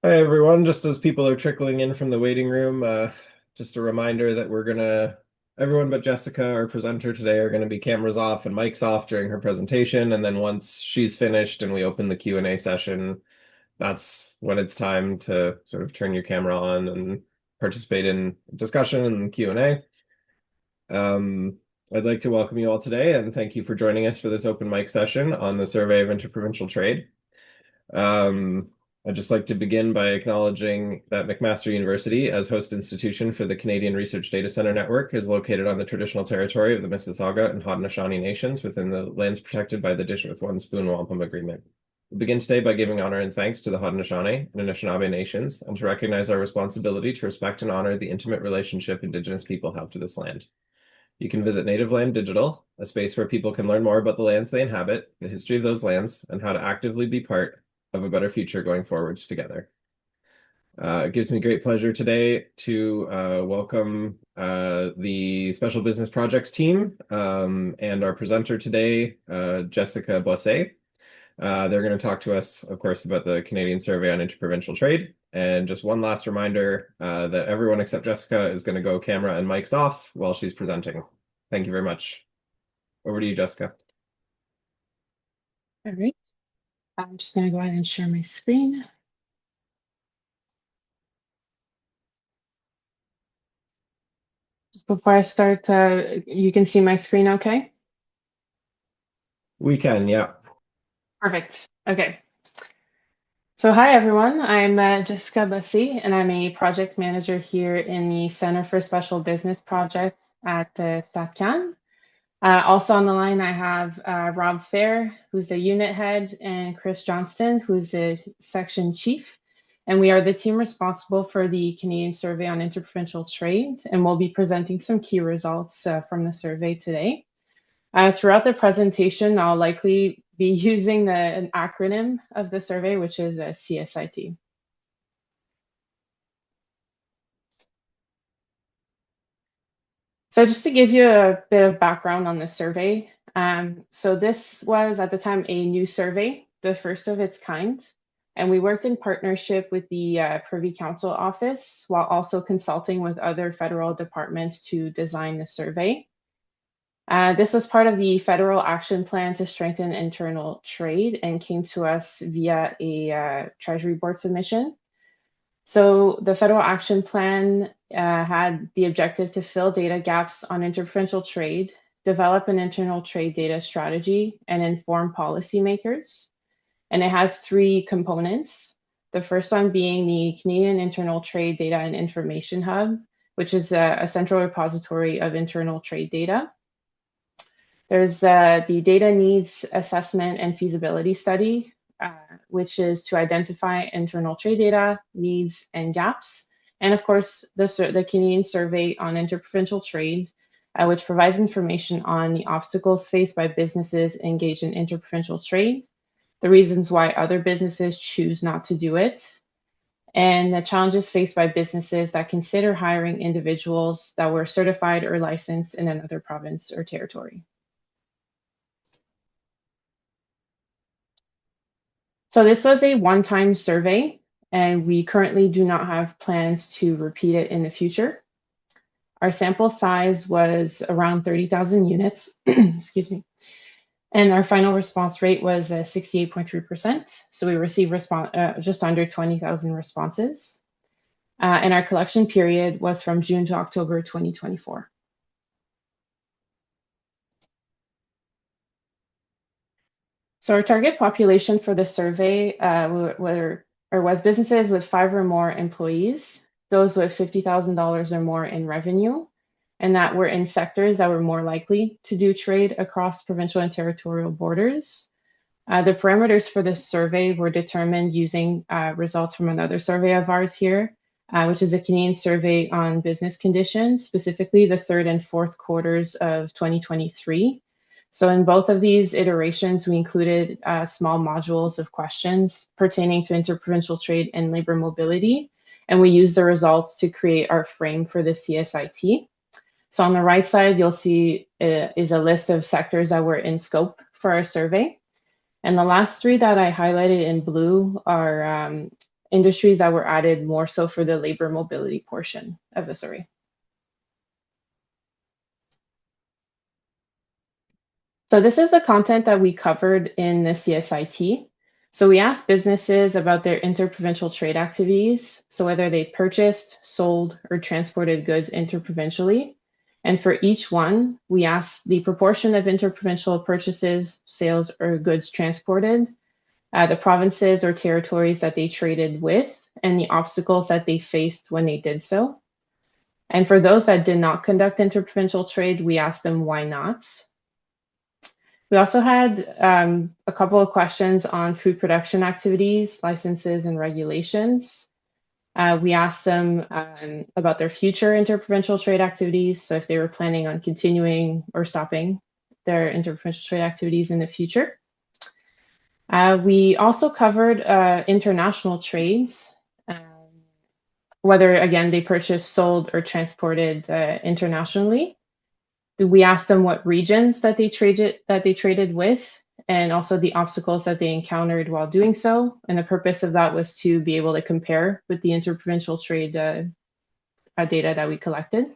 Hi everyone, just as people are trickling in from the waiting room, just a reminder that everyone but Jessica, our presenter today, are gonna be cameras off and mics off during her presentation, and then once she's finished and we open the Q&A session, that's when it's time to sort of turn your camera on and participate in discussion and Q&A. I'd like to welcome you all today and thank you for joining us for this open mic session on the Survey of Interprovincial Trade. Um, I'd just like to begin by acknowledging that McMaster University, as host institution for the Canadian Research Data Center Network, is located on the traditional territory of the Mississauga and Haudenosaunee Nations within the lands protected by the Dish with One Spoon Wampum Agreement. We begin today by giving honor and thanks to the Haudenosaunee and Anishinaabe nations and to recognize our responsibility to respect and honor the intimate relationship Indigenous people have to this land. You can visit Native Land Digital, a space where people can learn more about the lands they inhabit, the history of those lands, and how to actively be part of a better future going forwards together. It gives me great pleasure today to welcome the Special Business Projects team and our presenter today, Jessica Bossé. They're going to talk to us, of course, about the Canadian Survey on Interprovincial Trade. And just one last reminder that everyone except Jessica is going to go camera and mics off while she's presenting. Thank you very much. Over to you, Jessica. All right, I'm just going to go ahead and share my screen. Just before I start, you can see my screen okay? We can, yeah. Perfect. Okay. So hi, everyone. I'm Jessica Bossé, and I'm a project manager here in the Center for Special Business Projects at StatCan. Also on the line, I have Rob Fair, who's the unit head, and Chris Johnston, who's the section chief. And we are the team responsible for the Canadian Survey on Interprovincial Trade, and we'll be presenting some key results from the survey today. Throughout the presentation, I'll likely be using an acronym of the survey, which is CSIT. So just to give you a bit of background on the survey, so this was at the time a new survey, the first of its kind, and we worked in partnership with the Privy Council Office while also consulting with other federal departments to design the survey. This was part of the federal action plan to strengthen internal trade and came to us via a Treasury Board submission. So the federal action plan had the objective to fill data gaps on interprovincial trade, develop an internal trade data strategy, and inform policymakers. And it has three components. The first one being the Canadian Internal Trade Data and Information Hub, which is a central repository of internal trade data. There's the data needs assessment and feasibility study, which is to identify internal trade data, needs, and gaps. And of course, the Canadian Survey on Interprovincial Trade, which provides information on the obstacles faced by businesses engaged in interprovincial trade, the reasons why other businesses choose not to do it, and the challenges faced by businesses that consider hiring individuals that were certified or licensed in another province or territory. So this was a one-time survey, and we currently do not have plans to repeat it in the future. Our sample size was around 30,000 units, excuse me, and our final response rate was 68.3%. So we received just under 20,000 responses. And our collection period was from June to October 2024. So our target population for the survey was businesses with 5 or more employees, those with $50,000 or more in revenue, and that were in sectors that were more likely to do trade across provincial and territorial borders. The parameters for this survey were determined using results from another survey of ours here, which is a Canadian Survey on Business Conditions, specifically the third and fourth quarters of 2023. So in both of these iterations, we included small modules of questions pertaining to interprovincial trade and labor mobility, and we used the results to create our frame for the CSIT. So on the right side, you'll see is a list of sectors that were in scope for our survey. And the last three that I highlighted in blue are industries that were added more so for the labor mobility portion of the survey. So this is the content that we covered in the CSIT. So we asked businesses about their interprovincial trade activities, so whether they purchased, sold, or transported goods interprovincially. And for each one, we asked the proportion of interprovincial purchases, sales, or goods transported, the provinces or territories that they traded with, and the obstacles that they faced when they did so. And for those that did not conduct interprovincial trade, we asked them why not. We also had a couple of questions on food production activities, licenses, and regulations. We asked them about their future interprovincial trade activities, so if they were planning on continuing or stopping their interprovincial trade activities in the future. We also covered international trades, whether, again, they purchased, sold, or transported internationally. We asked them what regions that they traded with, and also the obstacles that they encountered while doing so. And the purpose of that was to be able to compare with the interprovincial trade data that we collected.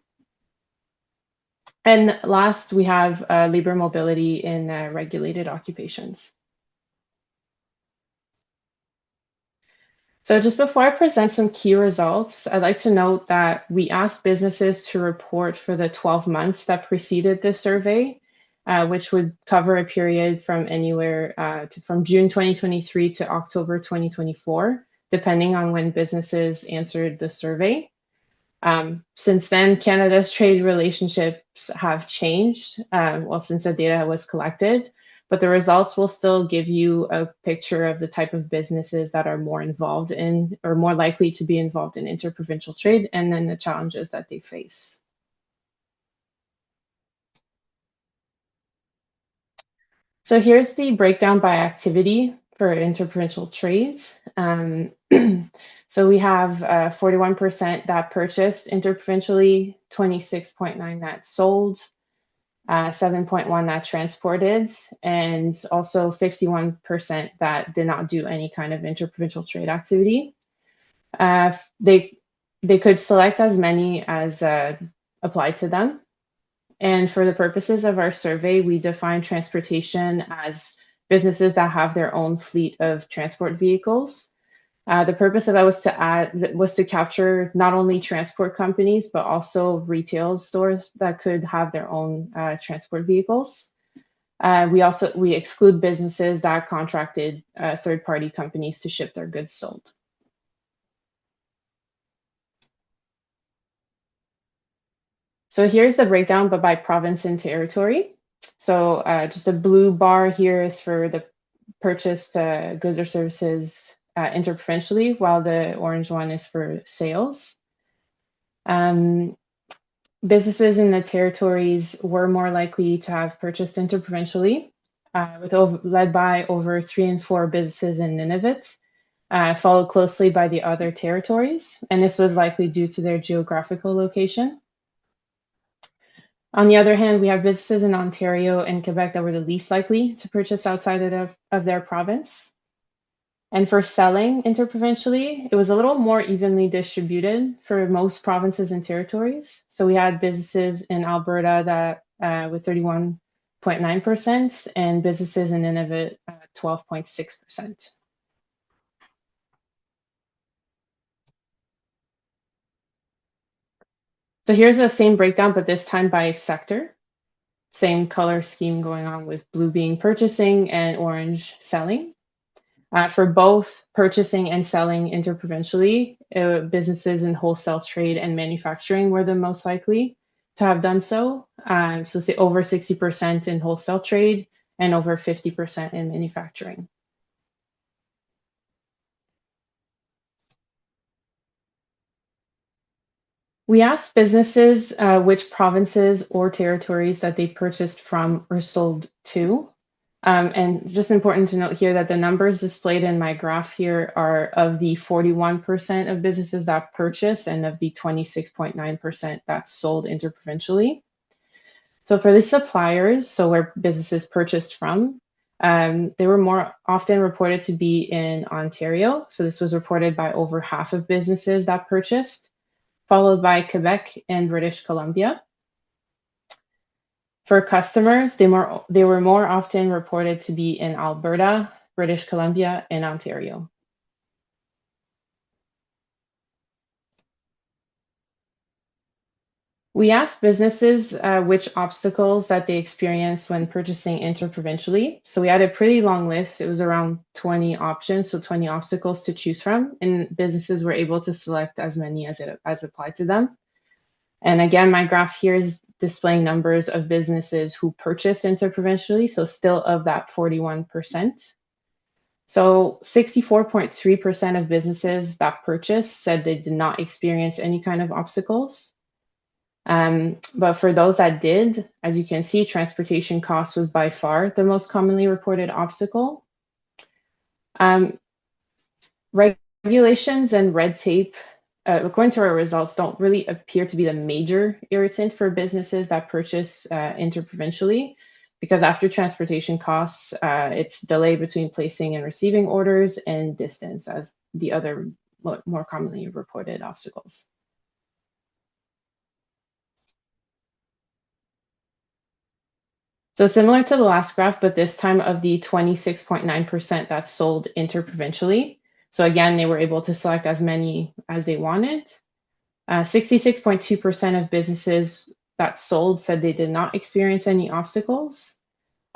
And last, we have labor mobility in regulated occupations. So just before I present some key results, I'd like to note that we asked businesses to report for the 12 months that preceded this survey, which would cover a period from anywhere from June 2023 to October 2024, depending on when businesses answered the survey. Since then, Canada's trade relationships have changed, since the data was collected, but the results will still give you a picture of the type of businesses that are more involved in or more likely to be involved in interprovincial trade, and then the challenges that they face. So here's the breakdown by activity for interprovincial trades. So we have 41% that purchased interprovincially, 26.9% that sold, 7.1% that transported, and also 51% that did not do any kind of interprovincial trade activity. They could select as many as applied to them. And for the purposes of our survey, we define transportation as businesses that have their own fleet of transport vehicles. The purpose of that was to capture not only transport companies, but also retail stores that could have their own transport vehicles. We exclude businesses that contracted third-party companies to ship their goods sold. So here's the breakdown, but by province and territory. So just a blue bar here is for the purchased goods or services interprovincially, while the orange one is for sales. Businesses in the territories were more likely to have purchased interprovincially, led by over 3 in 4 businesses in Nunavut, followed closely by the other territories, and this was likely due to their geographical location. On the other hand, we have businesses in Ontario and Quebec that were the least likely to purchase outside of their province. And for selling interprovincially, it was a little more evenly distributed for most provinces and territories. So we had businesses in Alberta that with 31.9% and businesses in Nunavut 12.6%. So here's the same breakdown, but this time by sector. Same color scheme going on with blue being purchasing and orange selling. For both purchasing and selling interprovincially, businesses in wholesale trade and manufacturing were the most likely to have done so. So say over 60% in wholesale trade and over 50% in manufacturing. We asked businesses which provinces or territories that they purchased from or sold to. And just important to note here that the numbers displayed in my graph here are of the 41% of businesses that purchased and of the 26.9% that sold interprovincially. So for the suppliers, so where businesses purchased from, They were more often reported to be in Ontario. So this was reported by over half of businesses that purchased, followed by Quebec and British Columbia. For customers, they were more often reported to be in Alberta, British Columbia, and Ontario. We asked businesses which obstacles that they experienced when purchasing interprovincially. So we had a pretty long list. It was around 20 options, so 20 obstacles to choose from, and businesses were able to select as many as applied to them. And again, my graph here is displaying numbers of businesses who purchase interprovincially, so still of that 41%. So 64.3% of businesses that purchased said they did not experience any kind of obstacles. But for those that did, as you can see, transportation costs was by far the most commonly reported obstacle. Regulations and red tape, according to our results, don't really appear to be the major irritant for businesses that purchase interprovincially, because after transportation costs, it's delay between placing and receiving orders and distance as the other more commonly reported obstacles. So similar to the last graph, but this time of the 26.9% that sold interprovincially. So again, they were able to select as many as they wanted. 66.2% of businesses that sold said they did not experience any obstacles.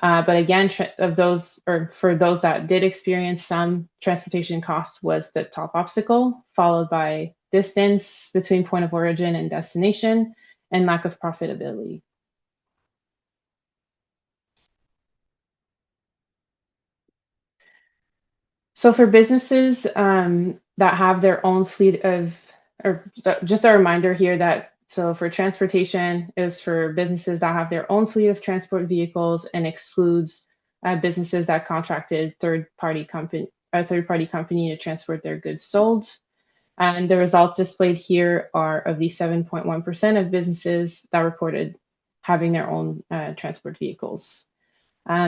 But again, for those that did experience some, transportation costs was the top obstacle, followed by distance between point of origin and destination, and lack of profitability. So for businesses that have their own fleet of, or just a reminder here that, so for transportation is for businesses that have their own fleet of transport vehicles and excludes businesses that contracted third-party company to transport their goods sold. And the results displayed here are of the 7.1% of businesses that reported having their own transport vehicles.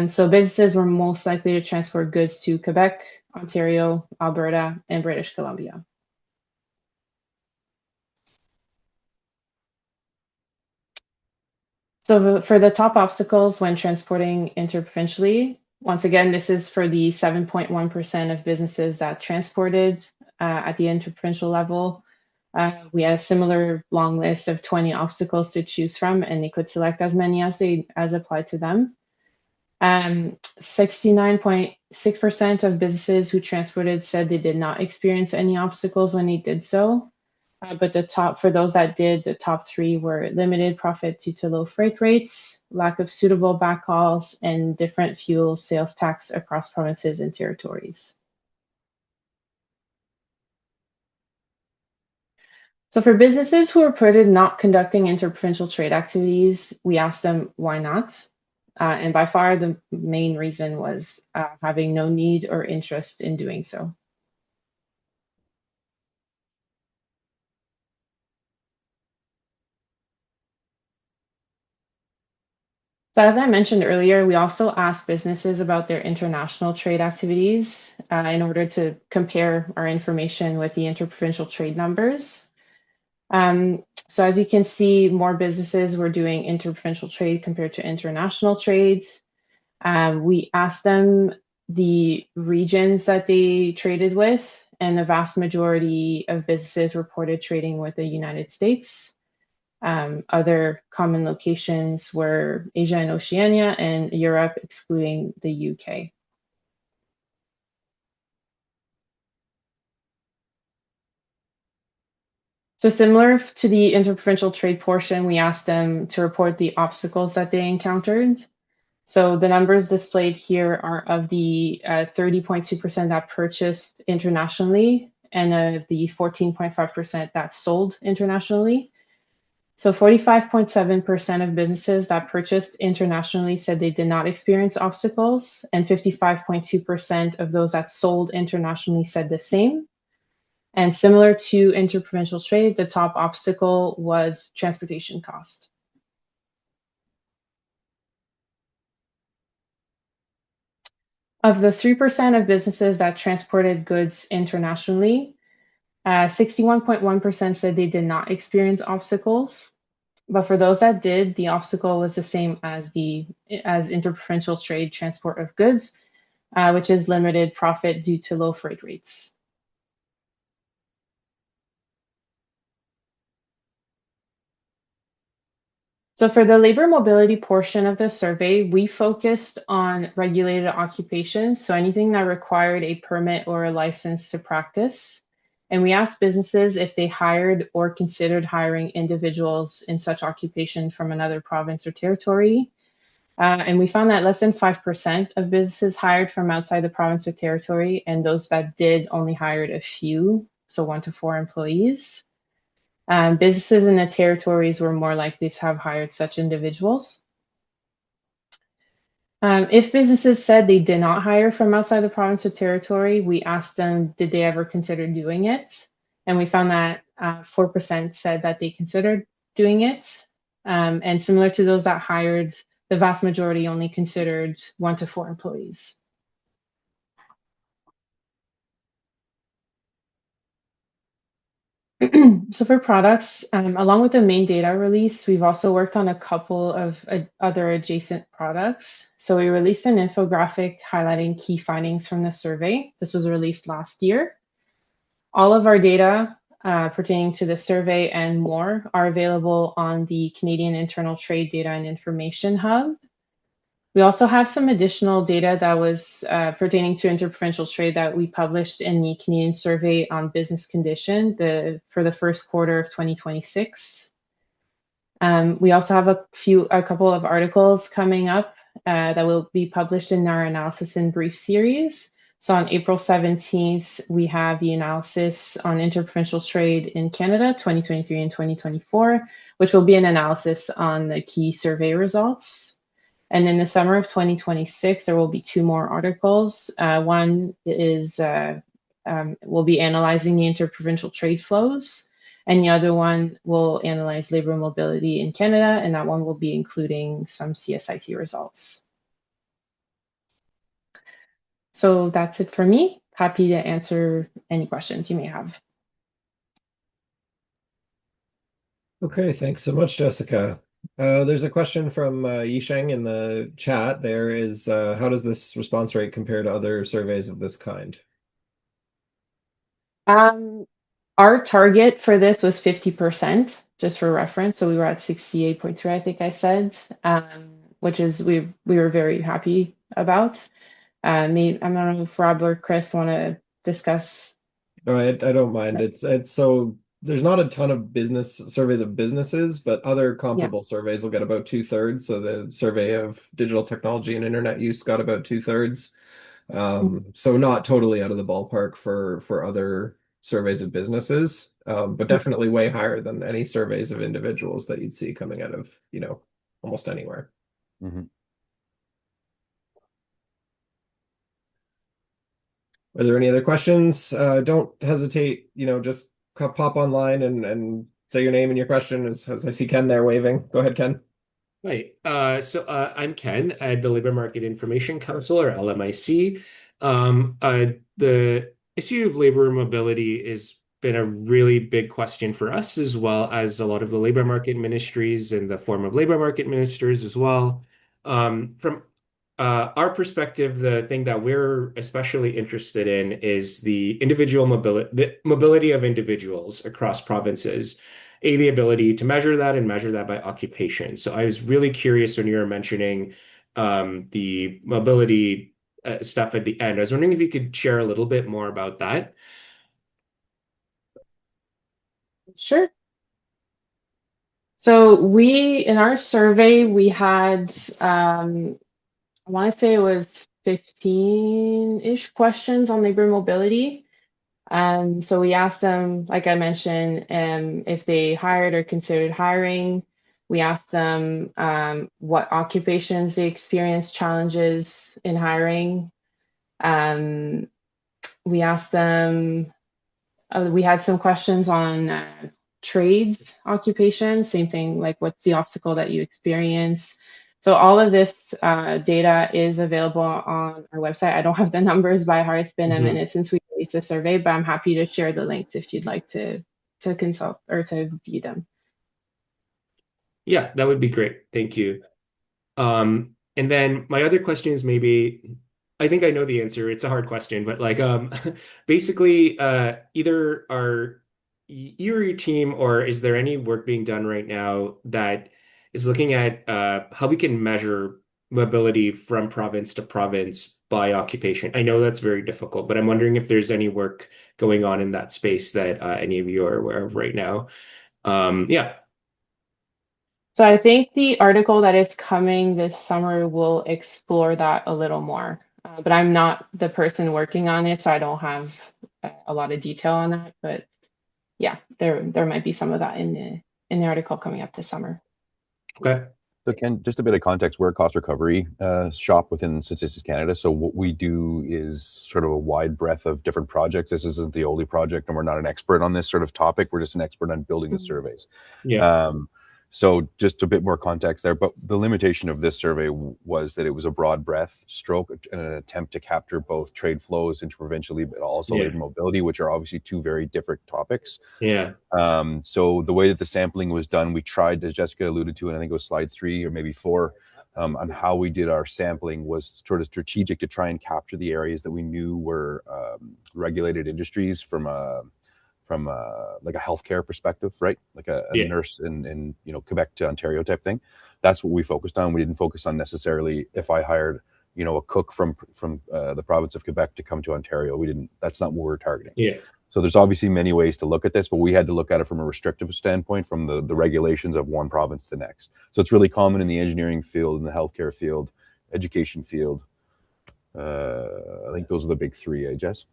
So businesses were most likely to transport goods to Quebec, Ontario, Alberta, and British Columbia. So for the top obstacles when transporting interprovincially, once again, this is for the 7.1% of businesses that transported at the interprovincial level. We had a similar long list of 20 obstacles to choose from, and they could select as many as applied to them. 69.6% of businesses who transported said they did not experience any obstacles when they did so. But for those that did, the top three were limited profit due to low freight rates, lack of suitable backhauls, and different fuel sales tax across provinces and territories. So for businesses who reported not conducting interprovincial trade activities, we asked them why not. And by far, the main reason was having no need or interest in doing so. So as I mentioned earlier, we also asked businesses about their international trade activities in order to compare our information with the interprovincial trade numbers. So as you can see, more businesses were doing interprovincial trade compared to international trades. We asked them the regions that they traded with, and the vast majority of businesses reported trading with the United States. Other common locations were Asia and Oceania, and Europe, excluding the UK. So similar to the interprovincial trade portion, we asked them to report the obstacles that they encountered. So the numbers displayed here are of the 30.2% that purchased internationally and of the 14.5% that sold internationally. So 45.7% of businesses that purchased internationally said they did not experience obstacles, and 55.2% of those that sold internationally said the same. And similar to interprovincial trade, the top obstacle was transportation cost. Of the 3% of businesses that transported goods internationally, 61.1% said they did not experience obstacles. But for those that did, the obstacle was the same as interprovincial trade transport of goods, which is limited profit due to low freight rates. So for the labor mobility portion of the survey, we focused on regulated occupations, so anything that required a permit or a license to practice. And we asked businesses if they hired or considered hiring individuals in such occupation from another province or territory. And we found that less than 5% of businesses hired from outside the province or territory, and those that did only hired a few, so 1 to 4 employees. Businesses in the territories were more likely to have hired such individuals. If businesses said they did not hire from outside the province or territory, we asked them, did they ever consider doing it? And we found that 4% said that they considered doing it. And similar to those that hired, the vast majority only considered 1 to 4 employees. So for products, along with the main data release, we've also worked on a couple of other adjacent products. So we released an infographic highlighting key findings from the survey. This was released last year. All of our data pertaining to the survey and more are available on the Canadian Internal Trade Data and Information Hub. We also have some additional data that was pertaining to interprovincial trade that we published in the Canadian Survey on Business Condition for the first quarter of 2026. We also have a couple of articles coming up that will be published in our analysis in brief series. So on April 17th, we have the analysis on interprovincial trade in Canada, 2023 and 2024, which will be an analysis on the key survey results. And in the summer of 2026, there will be 2 more articles. One is we'll be analyzing the interprovincial trade flows, and the other one will analyze labor mobility in Canada, and that one will be including some CSIT results. So that's it for me. Happy to answer any questions you may have. Okay, thanks so much, Jessica. There's a question from Yisheng in the chat. There is, how does this response rate compare to other surveys of this kind? Our target for this was 50%, just for reference. So we were at 68.3, I think I said, which is we were very happy about. I don't know if Rob or Chris want to discuss. No, I don't mind. It's so there's not a ton of business surveys of businesses, but other comparable surveys will get about 2/3. So the survey of digital technology and internet use got about 2/3. So not totally out of the ballpark for other surveys of businesses, but definitely way higher than any surveys of individuals that you'd see coming out of, almost anywhere. Mm-hmm. Are there any other questions? Don't hesitate, just pop online and say your name and your question as I see Ken there waving. Go ahead, Ken. Right. So I'm Ken at the Labor Market Information Council, or LMIC. The issue of labor mobility has been a really big question for us, as well as a lot of the labor market ministries and the form of labor market ministers as well. From our perspective, the thing that we're especially interested in is the mobility of individuals across provinces, the ability to measure that and measure that by occupation. So I was really curious when you were mentioning the mobility stuff at the end. I was wondering if you could share a little bit more about that. Sure. So in our survey, we had, I want to say it was 15-ish questions on labor mobility. So we asked them, like I mentioned, if they hired or considered hiring. We asked them what occupations they experienced challenges in hiring. We asked them, we had some questions on trades occupations, same thing, like what's the obstacle that you experience? So all of this data is available on our website. I don't have the numbers by heart. It's been a minute since we released the survey, but I'm happy to share the links if you'd like to consult or to view them. Yeah, that would be great. Thank you. And then my other question is maybe, I think I know the answer. It's a hard question, but like basically either are you or your team, or is there any work being done right now that is looking at how we can measure mobility from province to province by occupation? I know that's very difficult, but I'm wondering if there's any work going on in that space that any of you are aware of right now. Yeah. So I think the article that is coming this summer will explore that a little more, but I'm not the person working on it, so I don't have a lot of detail on that. But yeah, there might be some of that in the article coming up this summer. Okay. So Ken, just a bit of context, we're a cost recovery shop within Statistics Canada. So what we do is sort of a wide breadth of different projects. This isn't the only project, and we're not an expert on this sort of topic. We're just an expert on building the surveys. Yeah. So just a bit more context there. But the limitation of this survey was that it was a broad breadth stroke and an attempt to capture both trade flows interprovincially, but also labor mobility, which are obviously two very different topics. Yeah. So the way that the sampling was done, we tried, as Jessica alluded to, and I think it was slide 3 or maybe 4, on how we did our sampling was sort of strategic to try and capture the areas that we knew were regulated industries from like a healthcare perspective, right? Like a nurse in Quebec to Ontario type thing. That's what we focused on. We didn't focus on necessarily if I hired a cook from the province of Quebec to come to Ontario. We didn't. That's not what we're targeting. Yeah. So there's obviously many ways to look at this, but we had to look at it from a restrictive standpoint, from the regulations of one province to the next. So it's really common in the engineering field, in the healthcare field, education field. I think those are the big 3, Jess?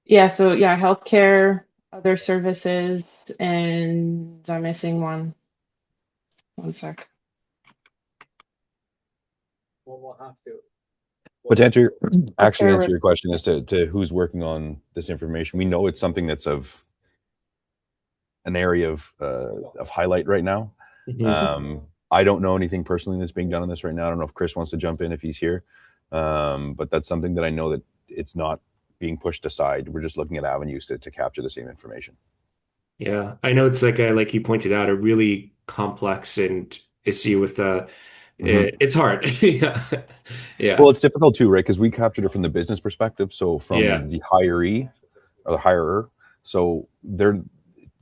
Yeah, so healthcare, other services, and I'm missing one. One sec. Well, we'll have to. But to answer your question as to who's working on this information, we know it's something that's of an area of highlight right now. I don't know anything personally that's being done on this right now. I don't know if Chris wants to jump in if he's here, but that's something that I know that it's not being pushed aside. We're just looking at avenues to capture the same information. Yeah, I know it's like you pointed out, a really complex and issue with it's hard. Yeah. Well, it's difficult too, right? Because we captured it from the business perspective. So from the hiree or the hirer. So they're,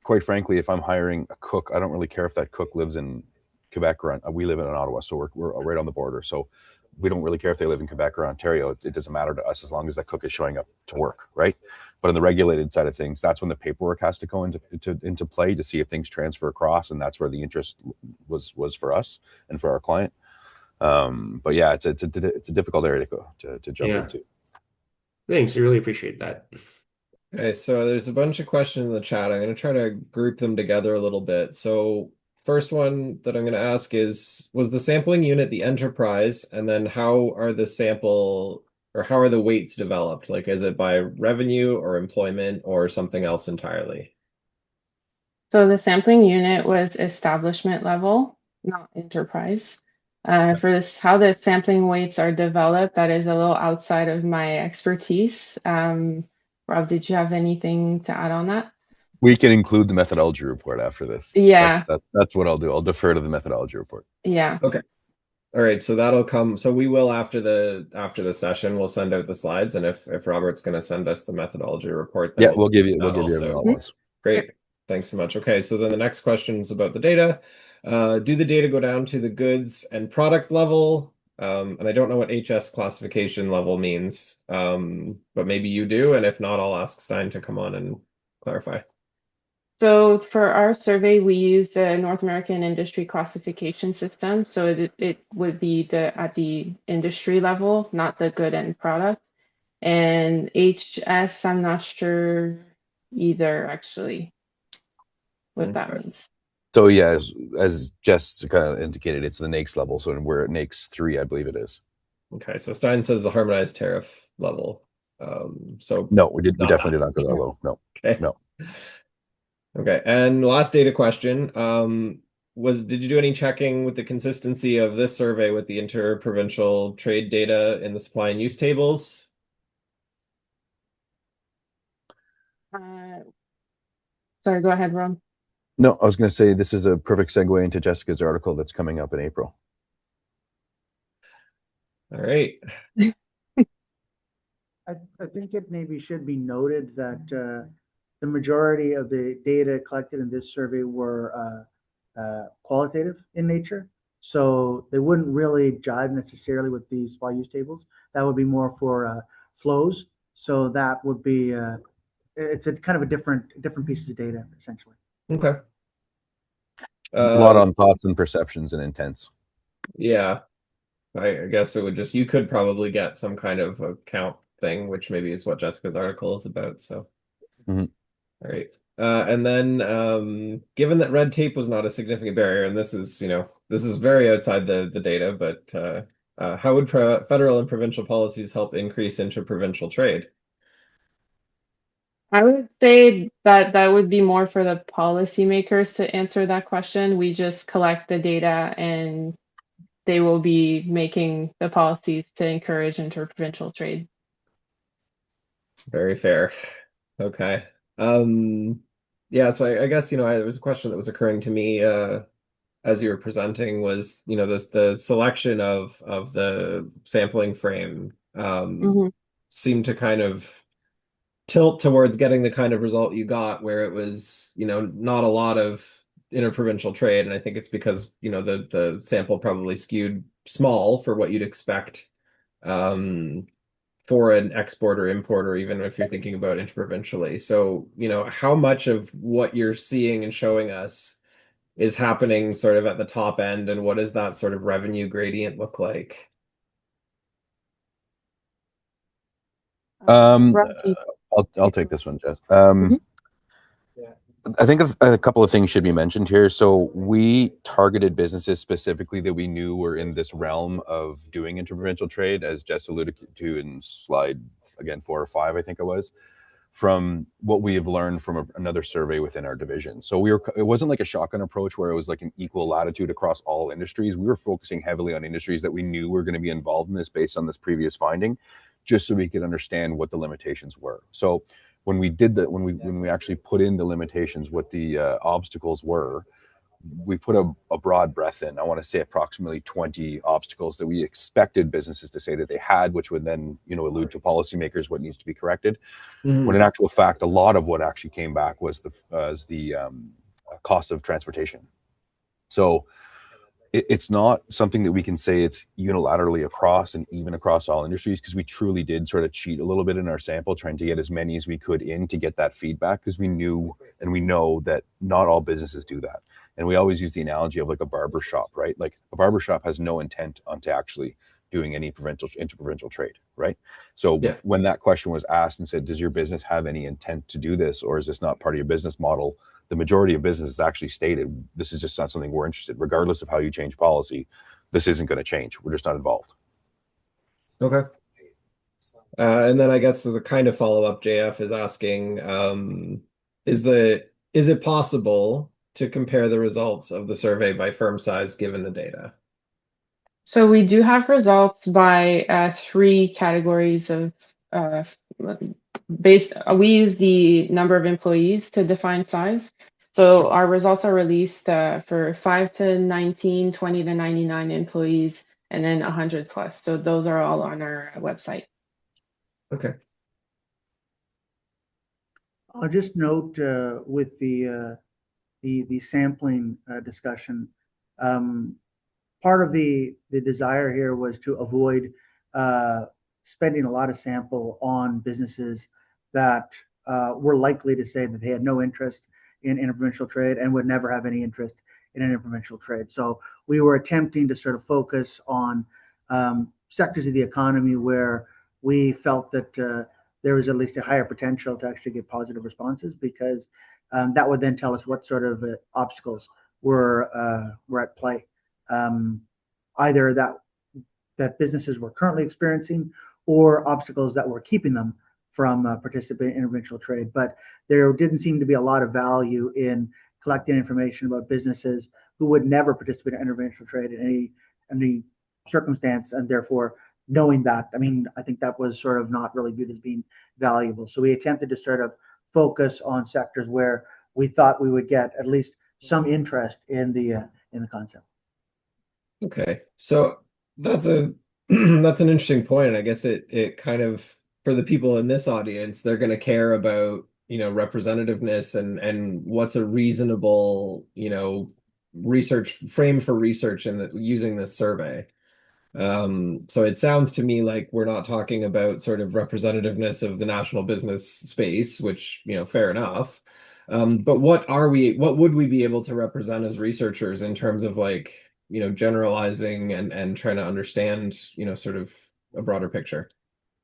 quite frankly, if I'm hiring a cook, I don't really care if that cook lives in Quebec or we live in Ottawa, so we're right on the border. So we don't really care if they live in Quebec or Ontario. It doesn't matter to us as long as that cook is showing up to work, right? But on the regulated side of things, that's when the paperwork has to go into play to see if things transfer across, and that's where the interest was for us and for our client. But yeah, it's a difficult area to jump into. Thanks, I really appreciate that. Okay, so there's a bunch of questions in the chat. I'm going to try to group them together a little bit. So first one that I'm going to ask is, was the sampling unit the enterprise? And then how are the weights developed? Like, is it by revenue or employment or something else entirely? So the sampling unit was establishment level, not enterprise. For this, how the sampling weights are developed, that is a little outside of my expertise. Rob, did you have anything to add on that? We can include the methodology report after this. Yeah. That's what I'll do. I'll defer to the methodology report. Yeah. Okay. All right. So that'll come. So we will after the session, we'll send out the slides. And if Robert's going to send us the methodology report, then we'll give you everything all at once. Great. Sure. Thanks so much. Okay. So then the next question is about the data. Do the data go down to the goods and product level? And I don't know what HS classification level means, but maybe you do. And if not, I'll ask Stein to come on and clarify. So for our survey, we used the North American Industry Classification System. So it would be at the industry level, not the good end product. And HS, I'm not sure either, actually, what that means. So yeah, as Jessica indicated, it's the NAICS level. So we're at NAICS 3, I believe it is. Okay, so Stein says the harmonized tariff level. So no, we definitely did not go that low. No. Okay. No. Okay, and last data question. did you do any checking with the consistency of this survey with the interprovincial trade data in the supply and use tables? Sorry, go ahead, Ron. No, I was going to say this is a perfect segue into Jessica's article that's coming up in April. All right. I think it maybe should be noted that the majority of the data collected in this survey were qualitative in nature. So they wouldn't really jive necessarily with the supply use tables. That would be more for flows. So that would be, it's a kind of a different pieces of data, essentially. Okay. A lot on thoughts and perceptions and intents. Yeah. I guess it would just, you could probably get some kind of a count thing, which maybe is what Jessica's article is about. So, Mm-hmm. All right. And then given that red tape was not a significant barrier, and this is, this is very outside the data, but how would federal and provincial policies help increase interprovincial trade? I would say that that would be more for the policymakers to answer that question. We just collect the data and they will be making the policies to encourage interprovincial trade. Very fair. Okay. Yeah, so I guess, it was a question that was occurring to me as you were presenting was, the selection of the sampling frame seemed to kind of tilt towards getting the kind of result you got where it was, not a lot of interprovincial trade. And I think it's because, the sample probably skewed small for what you'd expect for an export or import, or even if you're thinking about interprovincially. So, how much of what you're seeing and showing us is happening sort of at the top end, and what does that sort of revenue gradient look like? I'll take this one, Jess. I think a couple of things should be mentioned here. So we targeted businesses specifically that we knew were in this realm of doing interprovincial trade, as Jess alluded to in slide, again, 4 or 5, I think it was, from what we have learned from another survey within our division. So it wasn't like a shotgun approach where it was like an equal latitude across all industries. We were focusing heavily on industries that we knew were going to be involved in this based on this previous finding, just so we could understand what the limitations were. So when we did that, when we actually put in the limitations, what the obstacles were, we put a broad breadth in. I want to say approximately 20 obstacles that we expected businesses to say that they had, which would then, allude to policymakers what needs to be corrected. When in actual fact, a lot of what actually came back was the cost of transportation. So it's not something that we can say it's unilaterally across and even across all industries, because we truly did sort of cheat a little bit in our sample, trying to get as many as we could in to get that feedback, because we knew and we know that not all businesses do that. And we always use the analogy of like a barber shop, right? Like a barber shop has no intent onto actually doing any interprovincial trade, right? So yeah, when that question was asked and said, does your business have any intent to do this, or is this not part of your business model? The majority of businesses actually stated, this is just not something we're interested in. Regardless of how you change policy, this isn't going to change. We're just not involved. Okay. And then I guess as a kind of follow-up, JF is asking, is it possible to compare the results of the survey by firm size given the data? So we do have results by 3 categories of we use the number of employees to define size. So our results are released for 5 to 19, 20 to 99 employees, and then 100 plus. So those are all on our website. Okay. I'll just note with the sampling discussion, part of the desire here was to avoid spending a lot of sample on businesses that were likely to say that they had no interest in interprovincial trade and would never have any interest in interprovincial trade. So we were attempting to sort of focus on sectors of the economy where we felt that there was at least a higher potential to actually get positive responses, because that would then tell us what sort of obstacles were at play. Either that businesses were currently experiencing, or obstacles that were keeping them from participating in interprovincial trade. But there didn't seem to be a lot of value in collecting information about businesses who would never participate in interprovincial trade in any circumstance, and therefore knowing that, I mean, I think that was sort of not really viewed as being valuable. So we attempted to sort of focus on sectors where we thought we would get at least some interest in the concept. Okay, so that's a that's an interesting point. I guess it kind of, for the people in this audience, they're going to care about, representativeness and what's a reasonable, research frame for research and using this survey. So it sounds to me like we're not talking about sort of representativeness of the national business space, which, fair enough. But what would we be able to represent as researchers in terms of like, generalizing and trying to understand, sort of a broader picture?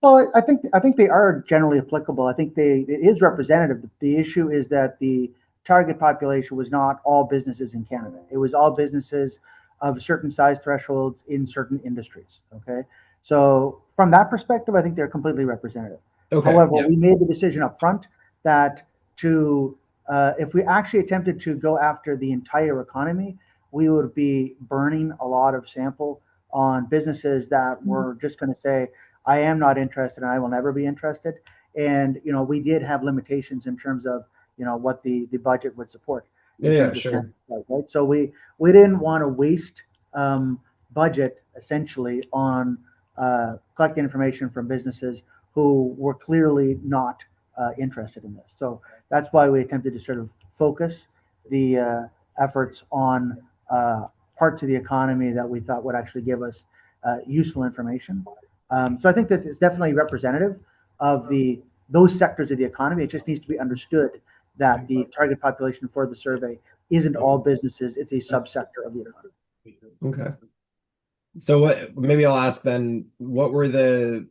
Well, I think they are generally applicable. I think it is representative. The issue is that the target population was not all businesses in Canada. It was all businesses of certain size thresholds in certain industries. Okay, so from that perspective, I think they're completely representative. Okay. However, Yeah. we made the decision up front that if we actually attempted to go after the entire economy, we would be burning a lot of sample on businesses that were just going to say, I am not interested and I will never be interested. And, we did have limitations in terms of, what the budget would support in terms of Sure. sample size, right? So we didn't want to waste budget essentially on collecting information from businesses who were clearly not interested in this. So that's why we attempted to sort of focus the efforts on parts of the economy that we thought would actually give us useful information. So I think that it's definitely representative of those sectors of the economy. It just needs to be understood that the target population for the survey isn't all businesses; it's a subsector of the economy. Okay. So maybe I'll ask then, what were the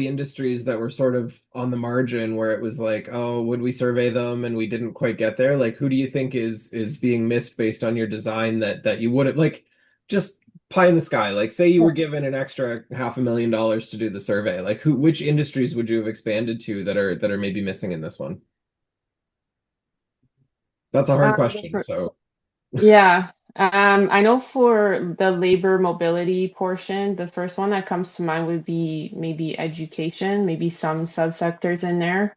industries that were sort of on the margin where it was like, oh, would we survey them and we didn't quite get there? Like, who do you think is being missed based on your design that you wouldn't, like, just pie in the sky? Like, say you were given an extra $500,000 to do the survey, like which industries would you have expanded to that are maybe missing in this one? That's a hard question. So Yeah. I know for the labor mobility portion, the first one that comes to mind would be maybe education, maybe some subsectors in there.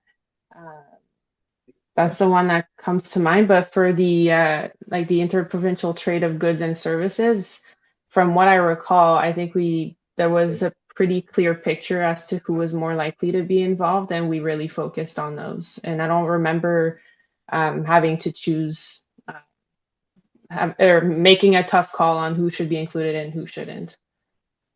That's the one that comes to mind. But for the like the interprovincial trade of goods and services, from what I recall, I think there was a pretty clear picture as to who was more likely to be involved, and we really focused on those. And I don't remember having to choose or making a tough call on who should be included and who shouldn't.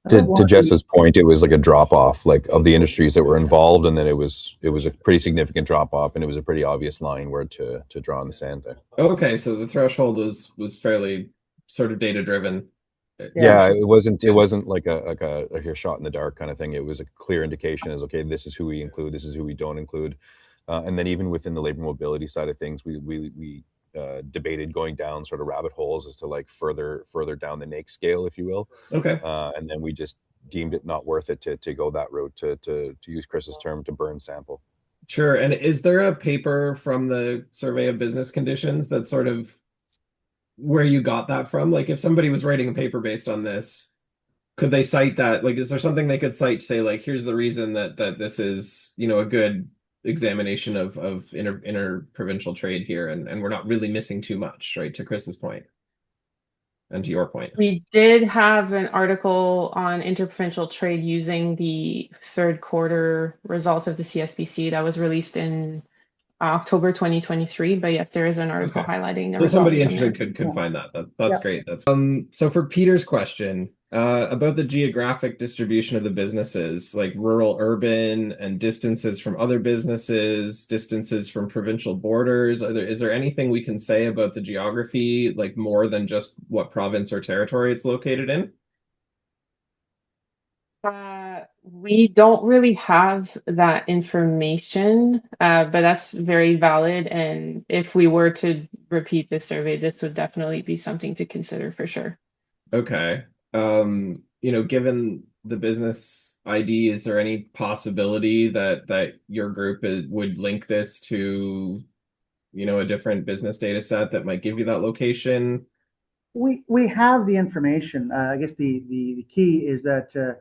To Jess's point, it was like a drop off, like of the industries that were involved, and then it was a pretty significant drop off, and it was a pretty obvious line where to draw in the sand there. Okay, so the threshold was fairly sort of data driven. Yeah, it wasn't like a shot in the dark kind of thing. It was a clear indication as, okay, this is who we include, this is who we don't include, and then even within the labor mobility side of things, we debated going down sort of rabbit holes as to like further down the NAICS scale, if you will. Okay. And then we just deemed it not worth it to go that route, to use Chris's term, to burn sample. Sure. And is there a paper from the Survey of Business Conditions that's sort of where you got that from? Like, if somebody was writing a paper based on this, could they cite that? Like, is there something they could cite, say, like, here's the reason that this is, a good examination of interprovincial trade here, and we're not really missing too much, right? To Chris's point and to your point. We did have an article on interprovincial trade using the third quarter results of the CSBC that was released in October 2023. But yes, there is an article highlighting the results. So somebody interested could find that. That's great. That's so for Peter's question about the geographic distribution of the businesses, like rural, urban, and distances from other businesses, distances from provincial borders. Is there anything we can say about the geography, like more than just what province or territory it's located in? We don't really have that information, but that's very valid. And if we were to repeat this survey, this would definitely be something to consider for sure. Okay. Given the business ID, is there any possibility that your group would link this to, a different business data set that might give you that location? We have the information. I guess the key is that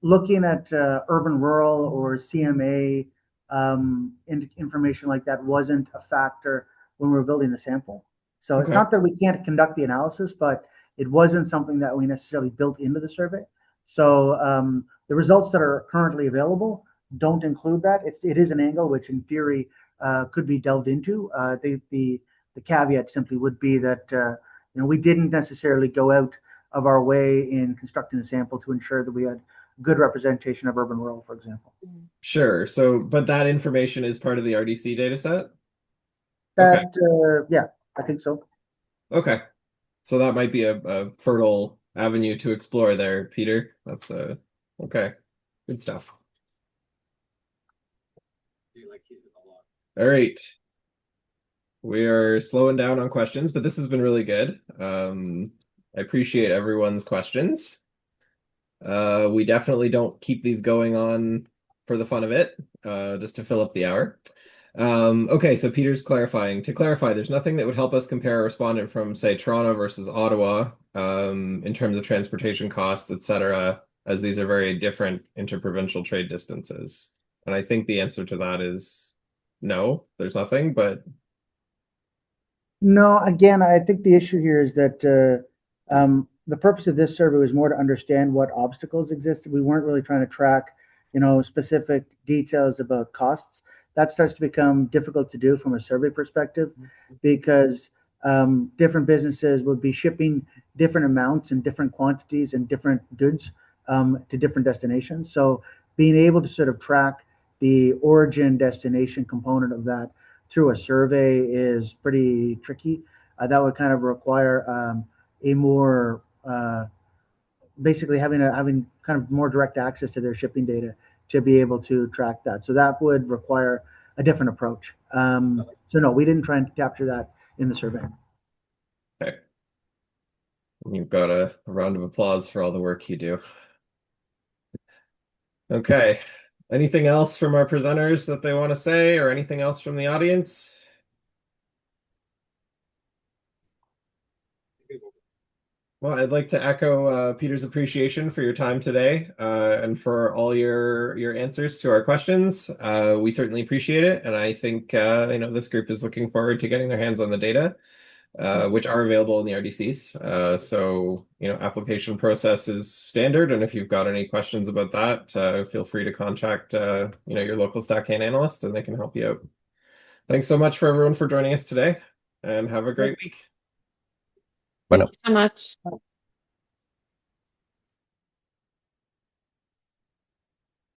looking at urban rural or CMA information like that wasn't a factor when we were building the sample. So it's Okay. not that we can't conduct the analysis, but it wasn't something that we necessarily built into the survey. So the results that are currently available don't include that. It is an angle which, in theory, could be delved into. The caveat simply would be that we didn't necessarily go out of our way in constructing the sample to ensure that we had good representation of urban rural, for example. Sure. So, but that information is part of the RDC data set? Okay. That, yeah, I think so. Okay. So that might be a fertile avenue to explore there, Peter. That's okay. Good stuff. All right. We are slowing down on questions, but this has been really good. I appreciate everyone's questions. We definitely don't keep these going on for the fun of it, just to fill up the hour. Okay, so Peter's clarifying. To clarify, there's nothing that would help us compare a respondent from, say, Toronto versus Ottawa, in terms of transportation costs, etc., as these are very different interprovincial trade distances. And I think the answer to that is no, there's nothing, but No, again, I think the issue here is that the purpose of this survey was more to understand what obstacles existed. We weren't really trying to track, specific details about costs. That starts to become difficult to do from a survey perspective because different businesses would be shipping different amounts and different quantities and different goods to different destinations. So being able to sort of track the origin destination component of that through a survey is pretty tricky. That would kind of require a more basically having kind of more direct access to their shipping data to be able to track that. So that would require a different approach. So no, we didn't try and capture that in the survey. okay. You've got a round of applause for all the work you do. Okay. Anything else from our presenters that they want to say, or anything else from the audience? Well, I'd like to echo Peter's appreciation for your time today, and for all your answers to our questions. We certainly appreciate it, and I think this group is looking forward to getting their hands on the data, which are available in the RDCs. So application process is standard, and if you've got any questions about that, feel free to contact your local StatCan analyst, and they can help you out. Thanks so much for everyone for joining us today, and have a great week. Bye now. Thanks so much.